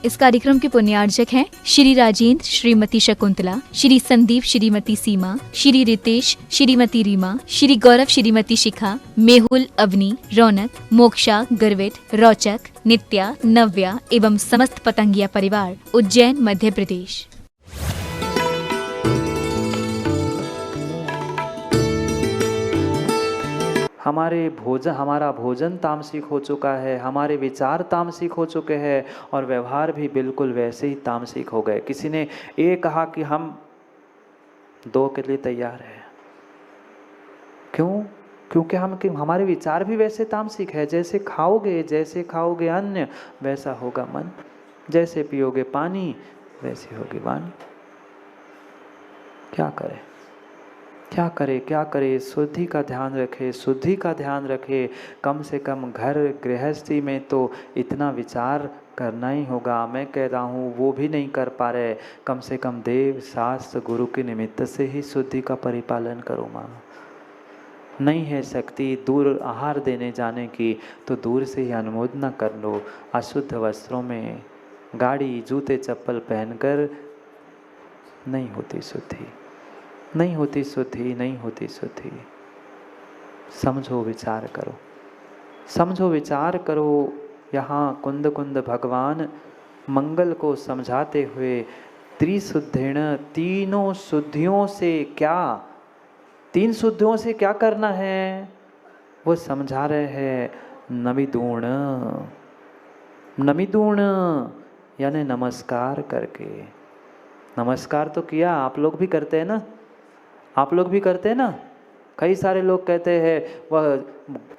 इस कार्यक्रम के पुण्यार्जक हैं श्री राजेंद्र, श्रीमती शकुंतला, श्री संदीप, श्रीमती सीमा, श्री रितेश, श्रीमती रीमा, श्री गौरव, श्रीमती शिखा, मेहुल, अवनी, रौनक, मोक्षा, गर्वित, रोचक, नित्या, नव्या एवं समस्त पतंगिया परिवार, उज्जैन, मध्य प्रदेश। हमारा भोजन तामसिक हो चुका है, हमारे विचार तामसिक हो चुके हैं और व्यवहार भी बिल्कुल वैसे ही तामसिक हो गए। किसी ने ये कहा कि हम 2 के लिए तैयार हैं। क्यों? क्योंकि हमारे विचार भी वैसे तामसिक है। जैसे खाओगे अन्न वैसा होगा मन, जैसे पियोगे पानी वैसी होगी वाणी। क्या करे? शुद्धि का ध्यान रखे। कम से कम घर गृहस्थी में तो इतना विचार करना ही होगा। मैं कह रहा हूँ वो भी नहीं कर पा रहे, कम से कम देव शास्त्र गुरु के निमित्त से ही शुद्धि का परिपालन करो माँ। नहीं है शक्ति दूर आहार देने जाने की तो दूर से ही अनुमोदना कर लो। अशुद्ध वस्त्रों में गाड़ी जूते चप्पल पहनकर नहीं होती शुद्धि। समझो विचार करो। यहाँ कुंद भगवान मंगल को समझाते हुए त्रिशुद्धेण, तीन शुद्धियों से क्या करना है वो समझा रहे हैं। नमिदूण यानी नमस्कार करके। नमस्कार तो किया, आप लोग भी करते हैं ना। कई सारे लोग कहते हैं वह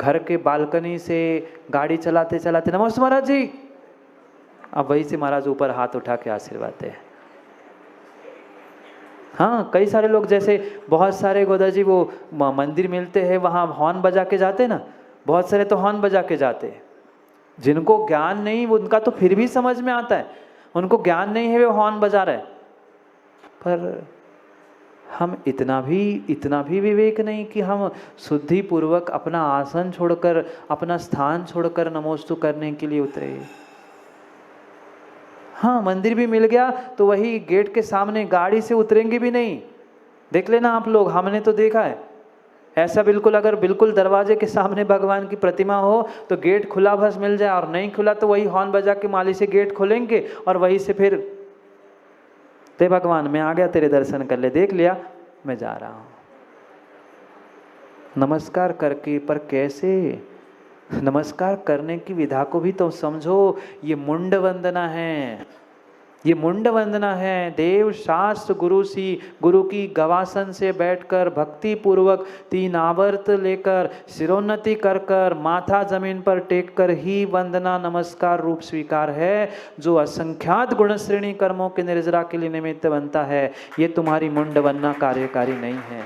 घर के बालकनी से गाड़ी चलाते चलाते नमस्ते महाराज जी, अब वही से महाराज ऊपर हाथ उठा के आशीर्वाद दे। हाँ, कई सारे लोग, जैसे बहुत सारे गोदा जी वो मंदिर मिलते हैं वहाँ हॉर्न बजा के जाते ना, बहुत सारे तो हॉर्न बजा के जाते हैं। जिनको ज्ञान नहीं उनका तो फिर भी समझ में आता है, उनको ज्ञान नहीं है वे हॉर्न बजा रहे। पर हम इतना भी विवेक नहीं कि हम शुद्धि पूर्वक अपना आसन छोड़कर, अपना स्थान छोड़कर नमोस्तु करने के लिए उतरे। हाँ, मंदिर भी मिल गया तो वही गेट के सामने गाड़ी से उतरेंगे भी नहीं। देख लेना आप लोग, हमने तो देखा है ऐसा। अगर बिल्कुल दरवाजे के सामने भगवान की प्रतिमा हो तो गेट खुला बस मिल जाए, और नहीं खुला तो वही हॉर्न बजा के माली से गेट खोलेंगे और वहीं से फिर ते भगवान मैं आ गया, तेरे दर्शन कर ले, देख लिया, मैं जा रहा हूं। नमस्कार करके, पर कैसे? नमस्कार करने की विधा को भी तो समझो। ये मुंड वंदना है। देव शास्त्र गुरु की गवासन से बैठकर भक्ति पूर्वक 3 आवर्त लेकर सिरोन्नति कर माथा जमीन पर टेक कर ही वंदना नमस्कार रूप स्वीकार है, जो असंख्यात गुण श्रेणी कर्मों के निर्जरा के लिए निमित्त बनता है। ये तुम्हारी मुंड वंदना कार्यकारी नहीं है,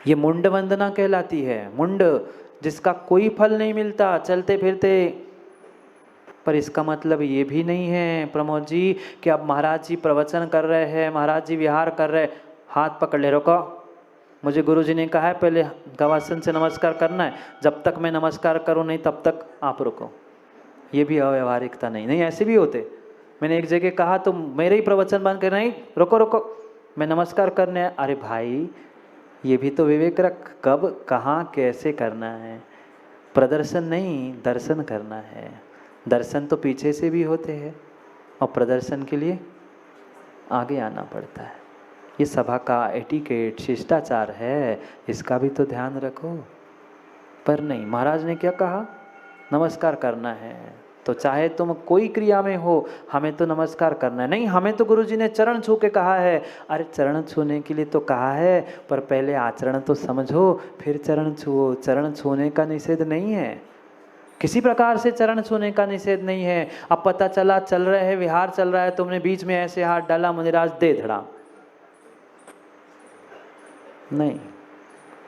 ये मुंड वंदना कहलाती है। मुंड जिसका कोई फल नहीं मिलता चलते फिरते। पर इसका मतलब ये भी नहीं है प्रमोद जी कि अब महाराज जी प्रवचन कर रहे हैं, महाराज जी विहार कर रहे, हाथ पकड़ ले, रोको, मुझे गुरु जी ने कहा है पहले गवासन से नमस्कार करना है, जब तक मैं नमस्कार करूं नहीं तब तक आप रुको। ये भी अव्यवहारिकता नहीं, ऐसे भी होते। मैंने एक जगह कहा तो मेरे ही प्रवचन बंद कर, नहीं रुको मैं नमस्कार करने। अरे भाई, ये भी तो विवेक रख, कब कहाँ कैसे करना है। प्रदर्शन नहीं, दर्शन करना है। दर्शन तो पीछे से भी होते हैं और प्रदर्शन के लिए आगे आना पड़ता है। ये सभा का एटिकेट शिष्टाचार है, इसका भी तो ध्यान रखो। पर नहीं, महाराज ने क्या कहा? नमस्कार करना है, तो चाहे तुम कोई क्रिया में हो, हमें तो नमस्कार करना है। नहीं, हमें तो गुरु जी ने चरण छू के कहा है। अरे चरण छूने के लिए तो कहा है, पर पहले आचरण तो समझो फिर चरण छुओ। चरण छूने का निषेध नहीं है, किसी प्रकार से चरण छूने का निषेध नहीं है। अब पता चला चल रहे हैं, विहार चल रहा है, तुमने बीच में ऐसे हाथ डाला, मुनिराज दे धड़ा। नहीं,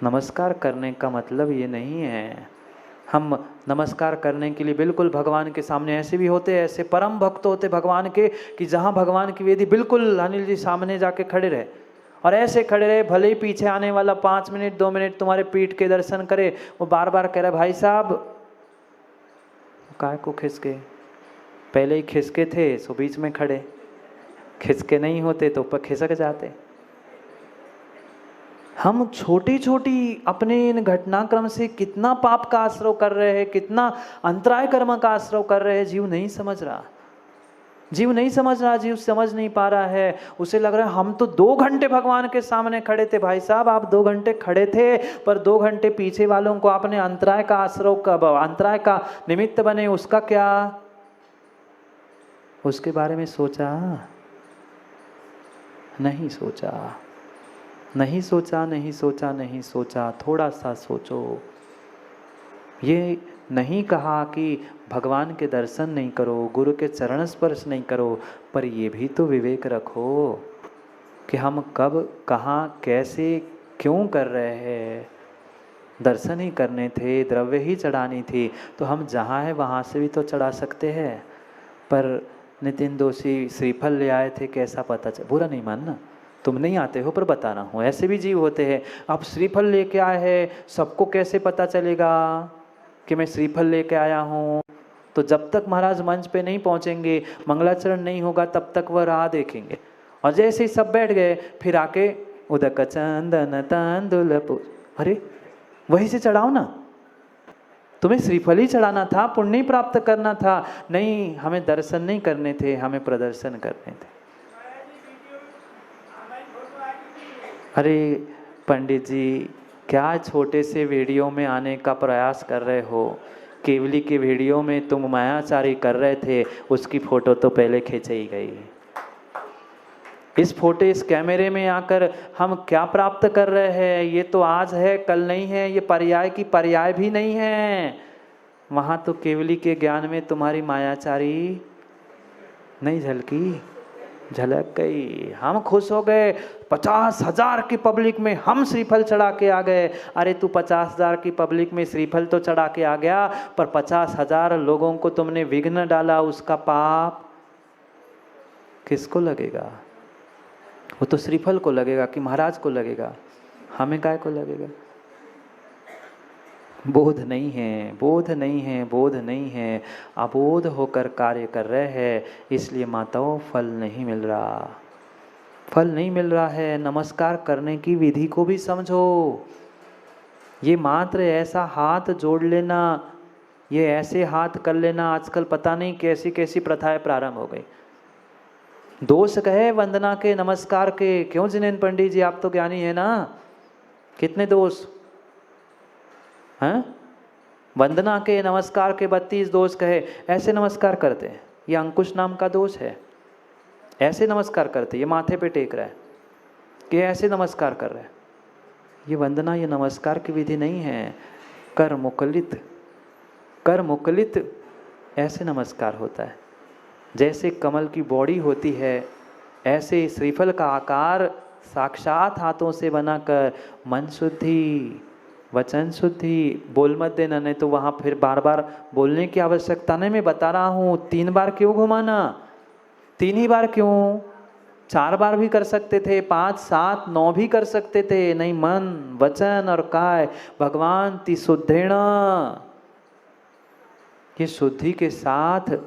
नमस्कार करने का मतलब ये नहीं है। हम नमस्कार करने के लिए बिल्कुल भगवान के सामने, ऐसे भी होते, ऐसे परम भक्त होते भगवान के कि जहाँ भगवान की वेदी बिल्कुल अनिल जी सामने जाके खड़े रहे, और ऐसे खड़े रहे, भले ही पीछे आने वाला 5 मिनट 2 मिनट तुम्हारे पीठ के दर्शन करे, वो बार बार कह रहा है भाई साहब काय को खिसके, पहले ही खिसके थे सो बीच में खड़े, खिसके नहीं होते तो ऊपर खिसक जाते। हम छोटी छोटी अपने इन घटनाक्रम से कितना पाप का आश्रय कर रहे हैं, कितना अंतराय कर्म का आश्रय कर रहे हैं, जीव नहीं समझ रहा। जीव नहीं समझ रहा, जीव समझ नहीं पा रहा है। उसे लग रहा है हम तो 2 घंटे भगवान के सामने खड़े थे। भाई साहब, आप 2 घंटे खड़े थे, पर 2 घंटे पीछे वालों को आपने अंतराय का आश्रय का, अंतराय का निमित्त बने, उसका क्या? उसके बारे में सोचा? नहीं सोचा, नहीं सोचा, नहीं सोचा, नहीं सोचा। थोड़ा सा सोचो। ये नहीं कहा कि भगवान के दर्शन नहीं करो, गुरु के चरण स्पर्श नहीं करो, पर ये भी तो विवेक रखो कि हम कब, कहाँ, कैसे, क्यों कर रहे हैं। दर्शन ही करने थे, द्रव्य ही चढ़ानी थी, तो हम जहाँ है वहाँ से भी तो चढ़ा सकते हैं। पर नितिन दोषी श्रीफल ले आए थे, कैसा पता चल, बुरा नहीं मानना, तुम नहीं आते हो पर बता रहा हूँ, ऐसे भी जीव होते हैं। आप श्रीफल लेके आए हैं, सबको कैसे पता चलेगा कि मैं श्रीफल लेके आया हूँ? तो जब तक महाराज मंच पे नहीं पहुँचेंगे, मंगलाचरण नहीं होगा, तब तक वह राह देखेंगे। और जैसे ही सब बैठ गए, फिर आके उदक चंदन तांदुल, अरे वहीं से चढ़ाओ ना, तुम्हें श्रीफल ही चढ़ाना था, पुण्य प्राप्त करना था। नहीं, हमें दर्शन नहीं करने थे, हमें प्रदर्शन करने थे। अरे पंडित जी, क्या छोटे से वीडियो में आने का प्रयास कर रहे हो? केवली के वीडियो में तुम मायाचारी कर रहे थे, उसकी फोटो तो पहले खींची गई। इस फोटो, इस कैमरे में आकर हम क्या प्राप्त कर रहे हैं? ये तो आज है, कल नहीं है, ये पर्याय की पर्याय भी नहीं है। वहाँ तो केवली के ज्ञान में तुम्हारी मायाचारी नहीं झलकी, झलक गई। हम खुश हो गए, 50,000 की पब्लिक में हम श्रीफल चढ़ा के आ गए। अरे तू 50,000 की पब्लिक में श्रीफल तो चढ़ा के आ गया, पर 50,000 लोगों को तुमने विघ्न डाला, उसका पाप किसको लगेगा? वो तो श्रीफल को लगेगा कि महाराज को लगेगा, हमें काय को लगेगा? बोध नहीं है, बोध नहीं है, बोध नहीं है। अबोध होकर कार्य कर रहे हैं, इसलिए माताओं फल नहीं मिल रहा, फल नहीं मिल रहा है। नमस्कार करने की विधि को भी समझो। ये मात्र ऐसा हाथ जोड़ लेना, ये ऐसे हाथ कर लेना, आजकल पता नहीं कैसी कैसी प्रथाएं प्रारंभ हो गई। दोष कहे वंदना के, नमस्कार के, क्यों जिनेन्द्र पंडित जी, आप तो ज्ञानी है ना, कितने दोष हैं? वंदना के, नमस्कार के 32 दोष कहे। ऐसे नमस्कार करते हैं, ये अंकुश नाम का दोष है। ऐसे नमस्कार करते, ये माथे पे टेक रहा है कि ऐसे नमस्कार कर रहे हैं। ये वंदना, ये नमस्कार की विधि नहीं है। कर मुकलित, कर मुकलित ऐसे नमस्कार होता है। जैसे कमल की बॉडी होती है, ऐसे श्रीफल का आकार साक्षात हाथों से बनाकर मन शुद्धि, वचन शुद्धि, बोल मत देना, नहीं तो वहाँ फिर बार बार बोलने की आवश्यकता नहीं। मैं बता रहा हूँ, 3 बार क्यों घुमाना? 3 ही बार क्यों? 4 बार भी कर सकते थे, 5, 7, 9 भी कर सकते थे। नहीं, मन, वचन और काय भगवान ती शुद्धेण, ये शुद्धि के साथ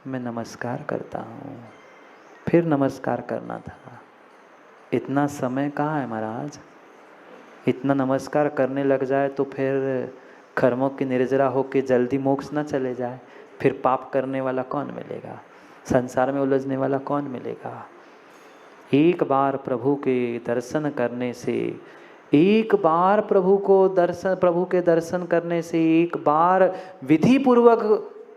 मैं नमस्कार करता हूँ। फिर नमस्कार करना था, इतना समय कहाँ है महाराज? इतना नमस्कार करने लग जाए तो फिर कर्मों की निर्जरा होके जल्दी मोक्ष न चले जाए, फिर पाप करने वाला कौन मिलेगा? संसार में उलझने वाला कौन मिलेगा? एक बार प्रभु के दर्शन करने से, एक बार प्रभु के दर्शन करने से, एक बार विधि पूर्वक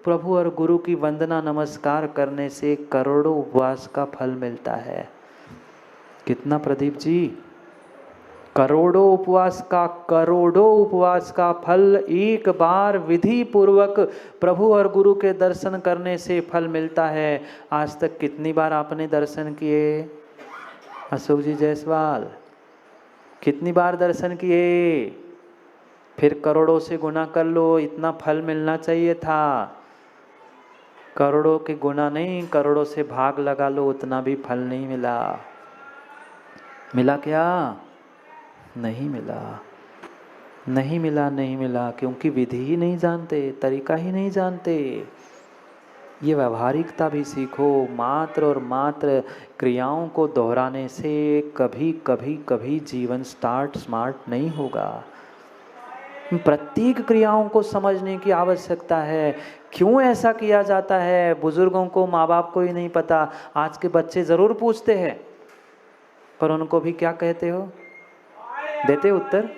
प्रभु और गुरु की वंदना नमस्कार करने से करोड़ों उपवास का फल मिलता है। कितना प्रदीप जी? करोड़ों उपवास का फल एक बार विधि पूर्वक प्रभु और गुरु के दर्शन करने से फल मिलता है। आज तक कितनी बार आपने दर्शन किए? अशोक जी जायसवाल, कितनी बार दर्शन किए? फिर करोड़ों से गुना कर लो, इतना फल मिलना चाहिए था। करोड़ों के गुना नहीं, करोड़ों से भाग लगा लो, उतना भी फल नहीं मिला। मिला क्या? नहीं मिला, नहीं मिला, नहीं मिला, क्योंकि विधि ही नहीं जानते, तरीका ही नहीं जानते। ये व्यावहारिकता भी सीखो। मात्र और मात्र क्रियाओं को दोहराने से कभी कभी कभी जीवन स्मार्ट नहीं होगा। प्रत्येक क्रियाओं को समझने की आवश्यकता है। क्यों ऐसा किया जाता है, बुजुर्गों को, माँ बाप को ही नहीं पता। आज के बच्चे जरूर पूछते हैं, पर उनको भी क्या कहते हो, देते उत्तर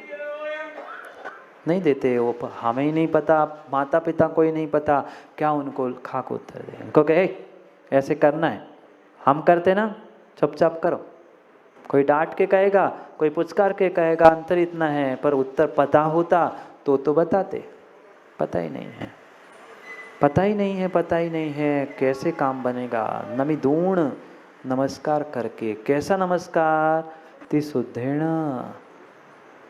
नहीं देते। वो हमें ही नहीं पता, माता पिता को ही नहीं पता, क्या उनको खाक उत्तर दे। उनको कहे ऐसे करना है, हम करते ना, चुपचाप करो। कोई डांट के कहेगा, कोई पुचकार के कहेगा, अंतर इतना है। पर उत्तर पता होता तो बताते। पता ही नहीं है, पता ही नहीं है, पता ही नहीं है, कैसे काम बनेगा। नमिदूण नमस्कार करके, कैसा नमस्कार, तिशुद्धेण,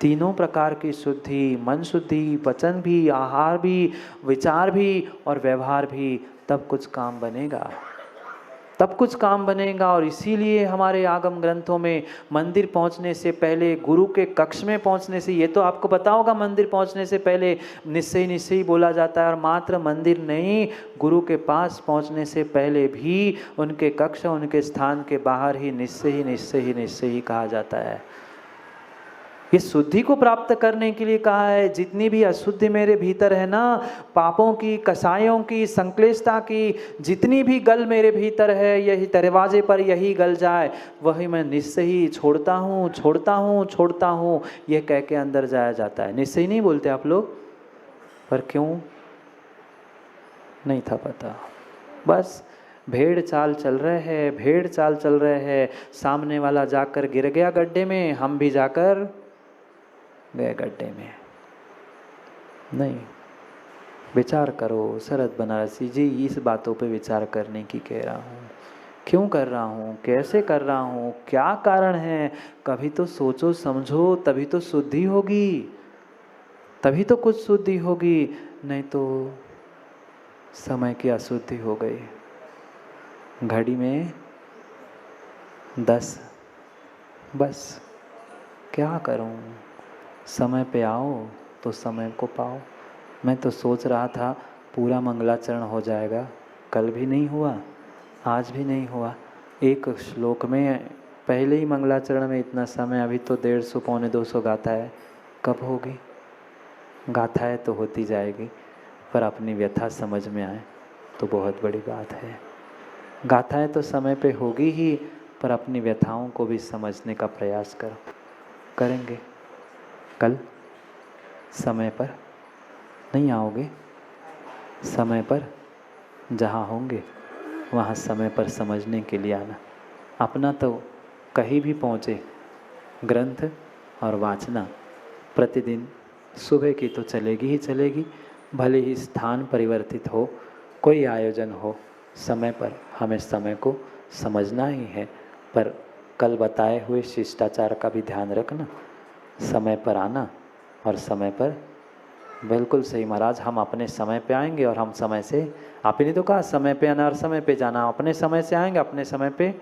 तीनों प्रकार की शुद्धि, मन शुद्धि, वचन भी, आहार भी, विचार भी और व्यवहार भी, तब कुछ काम बनेगा, तब कुछ काम बनेगा। और इसीलिए हमारे आगम ग्रंथों में मंदिर पहुंचने से पहले, गुरु के कक्ष में पहुंचने से, ये तो आपको पता होगा, मंदिर पहुंचने से पहले निश्चय बोला जाता है। और मात्र मंदिर नहीं, गुरु के पास पहुंचने से पहले भी उनके कक्ष, उनके स्थान के बाहर ही निश्चय ही कहा जाता है। ये शुद्धि को प्राप्त करने के लिए कहा है। जितनी भी अशुद्धि मेरे भीतर है ना, पापों की, कसायों की, संक्लेशता की, जितनी भी गल मेरे भीतर है, यही दरवाजे पर यही गल जाए, वही मैं निश्चय ही छोड़ता हूँ, छोड़ता हूँ, छोड़ता हूँ, यह कह के अंदर जाया जाता है। निश्चय नहीं बोलते आप लोग, पर क्यों नहीं था पता। बस भेड़ चाल चल रहे हैं, भेड़ चाल चल रहे हैं। सामने वाला जाकर गिर गया गड्ढे में, हम भी जाकर गए गड्ढे में। नहीं, विचार करो। शरद बनारसी जी इस बातों पे विचार करने की कह रहा हूँ। क्यों कर रहा हूँ, कैसे कर रहा हूँ, क्या कारण है, कभी तो सोचो समझो, तभी तो शुद्धि होगी, तभी तो कुछ शुद्धि होगी। नहीं तो समय की अशुद्धि हो गई। घड़ी में 10, बस क्या करूँ, समय पे आओ तो समय को पाओ। मैं तो सोच रहा था पूरा मंगलाचरण हो जाएगा, कल भी नहीं हुआ, आज भी नहीं हुआ। एक श्लोक में पहले ही मंगलाचरण में इतना समय, अभी तो 150 पौने 200 गाथा है। कब होगी गाथा? है तो होती जाएगी, पर अपनी व्यथा समझ में आए तो बहुत बड़ी बात है। गाथाएं तो समय पे होगी ही, पर अपनी व्यथाओं को भी समझने का प्रयास करो। करेंगे कल समय पर? नहीं आओगे समय पर? जहाँ होंगे वहाँ समय पर समझने के लिए आना। अपना तो कहीं भी पहुँचे, ग्रंथ और वाचना प्रतिदिन सुबह की तो चलेगी ही चलेगी। भले ही स्थान परिवर्तित हो, कोई आयोजन हो, समय पर हमें समय को समझना ही है। पर कल बताए हुए शिष्टाचार का भी ध्यान रखना, समय पर आना और समय पर। बिल्कुल सही महाराज, हम अपने समय पे आएंगे और हम समय से, आप ही ने तो कहा समय पे आना और समय पे जाना। अपने समय से आएंगे, अपने समय पे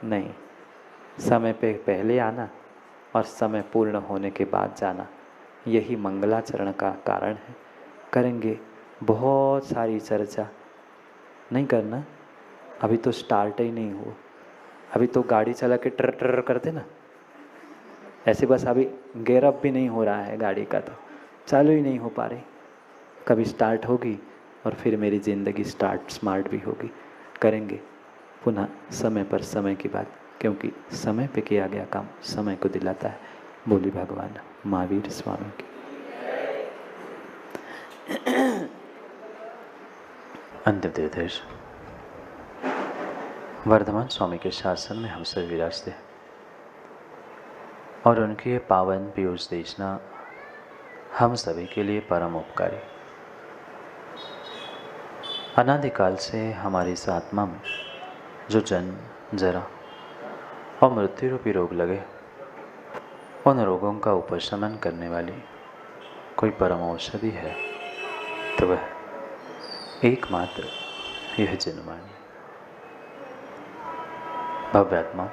नहीं, समय पे पहले आना और समय पूर्ण होने के बाद जाना। यही मंगलाचरण का कारण है। करेंगे बहुत सारी चर्चा, नहीं करना, अभी तो स्टार्ट ही नहीं हुआ। अभी तो गाड़ी चला के ट्र ट्र करते ना, ऐसे बस अभी गेयर अप भी नहीं हो रहा है गाड़ी का, तो चालू ही नहीं हो पा रही। कभी स्टार्ट होगी और फिर मेरी ज़िंदगी स्मार्ट भी होगी। करेंगे पुनः समय पर समय की बात, क्योंकि समय पे किया गया काम समय को दिलाता है। बोली भगवान महावीर स्वामी की। अंतिम निर्देश। वर्धमान स्वामी के शासन में हम सभी विराजते हैं और उनकी ये पावन पीयूष देशना हम सभी के लिए परम उपकारी। अनादिकाल से हमारी इस आत्मा में जो जन्म, जरा और मृत्यु रूपी रोग लगे, उन रोगों का उपशमन करने वाली कोई परम औषधि है तो वह एकमात्र यह जनवाणी। भव्यात्मा,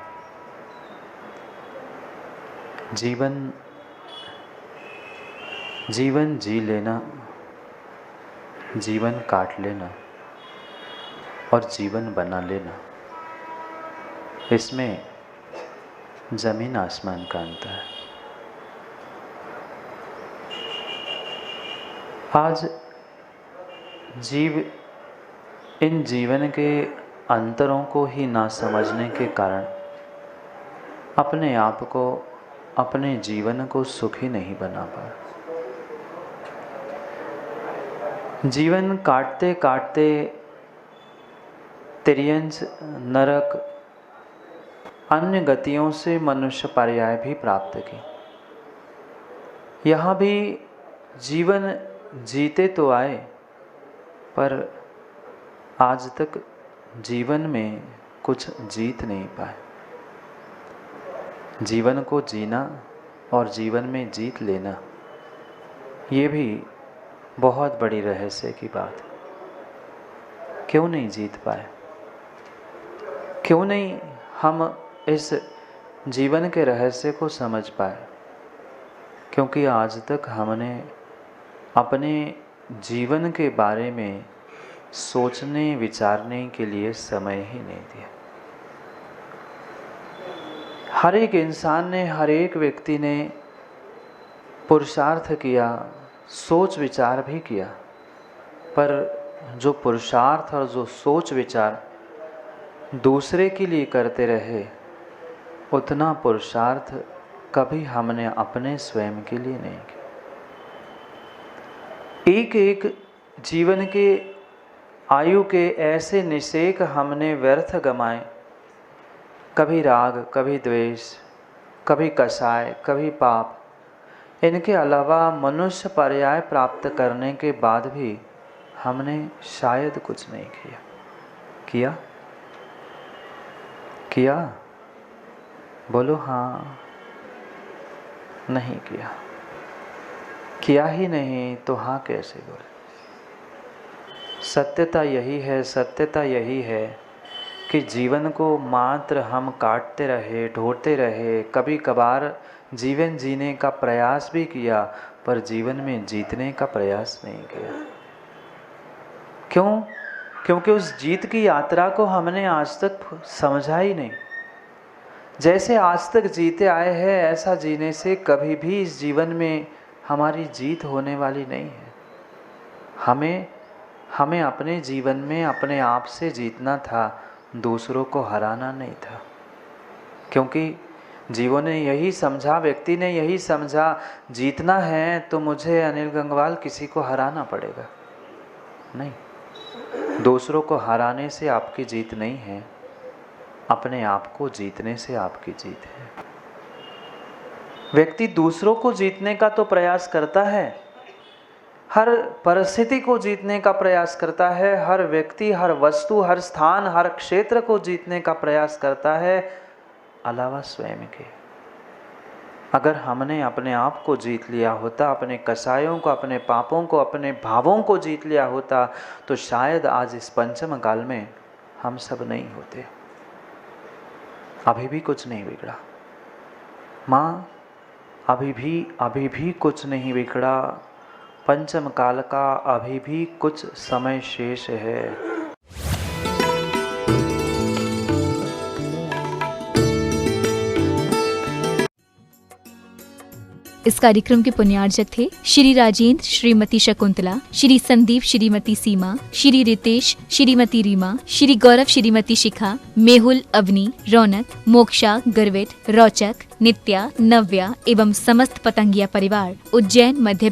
जीवन जी लेना, जीवन काट लेना और जीवन बना लेना, इसमें जमीन आसमान का अंतर है। आज इन जीवन के अंतरों को ही ना समझने के कारण अपने आप को, अपने जीवन को सुखी नहीं बना पा। जीवन काटते काटते तिर्यंच, नरक, अन्य गतियों से मनुष्य पर्याय भी प्राप्त की। यहाँ भी जीवन जीते तो आए, पर आज तक जीवन में कुछ जीत नहीं पाए। जीवन को जीना और जीवन में जीत लेना, ये भी बहुत बड़ी रहस्य की बात है। क्यों नहीं जीत पाए? क्यों नहीं हम इस जीवन के रहस्य को समझ पाए? क्योंकि आज तक हमने अपने जीवन के बारे में सोचने विचारने के लिए समय ही नहीं दिया। हर एक इंसान ने, हर एक व्यक्ति ने पुरुषार्थ किया, सोच विचार भी किया, पर जो पुरुषार्थ और जो सोच विचार दूसरे के लिए करते रहे, उतना पुरुषार्थ कभी हमने अपने स्वयं के लिए नहीं किया। एक एक जीवन के आयु के ऐसे निषेक हमने व्यर्थ गमाए, कभी राग, कभी द्वेष, कभी कषाय, कभी पाप। इनके अलावा मनुष्य पर्याय प्राप्त करने के बाद भी हमने शायद कुछ नहीं किया। किया? किया? बोलो हाँ। नहीं किया। किया ही नहीं तो हाँ कैसे बोले? सत्यता यही है, सत्यता यही है कि जीवन को मात्र हम काटते रहे, ढूंढते रहे। कभी कभार जीवन जीने का प्रयास भी किया, पर जीवन में जीतने का प्रयास नहीं किया। क्यों? क्योंकि उस जीत की यात्रा को हमने आज तक समझा ही नहीं। जैसे आज तक जीते आए हैं, ऐसा जीने से कभी भी इस जीवन में हमारी जीत होने वाली नहीं है। हमें अपने जीवन में अपने आप से जीतना था, दूसरों को हराना नहीं था। क्योंकि जीवन ने यही समझा, व्यक्ति ने यही समझा, जीतना है तो मुझे अनिल गंगवाल किसी को हराना पड़ेगा। नहीं, दूसरों को हराने से आपकी जीत नहीं है, अपने आप को जीतने से आपकी जीत है। व्यक्ति दूसरों को जीतने का तो प्रयास करता है, हर परिस्थिति को जीतने का प्रयास करता है, हर व्यक्ति, हर वस्तु, हर स्थान, हर क्षेत्र को जीतने का प्रयास करता है, अलावा स्वयं के। अगर हमने अपने आप को जीत लिया होता, अपने कसायों को, अपने पापों को, अपने भावों को जीत लिया होता, तो शायद आज इस पंचम काल में हम सब नहीं होते। अभी भी कुछ नहीं बिगड़ा माँ, अभी भी कुछ नहीं बिगड़ा। पंचम काल का अभी भी कुछ समय शेष है। इस कार्यक्रम के पुण्यार्जक थे श्री राजेंद्र, श्रीमती शकुंतला, श्री संदीप, श्रीमती सीमा, श्री रितेश, श्रीमती रीमा, श्री गौरव, श्रीमती शिखा, मेहुल, अवनी, रौनक, मोक्षा, गर्वित, रोचक, नित्या, नव्या एवं समस्त पतंगिया परिवार, उज्जैन, मध्य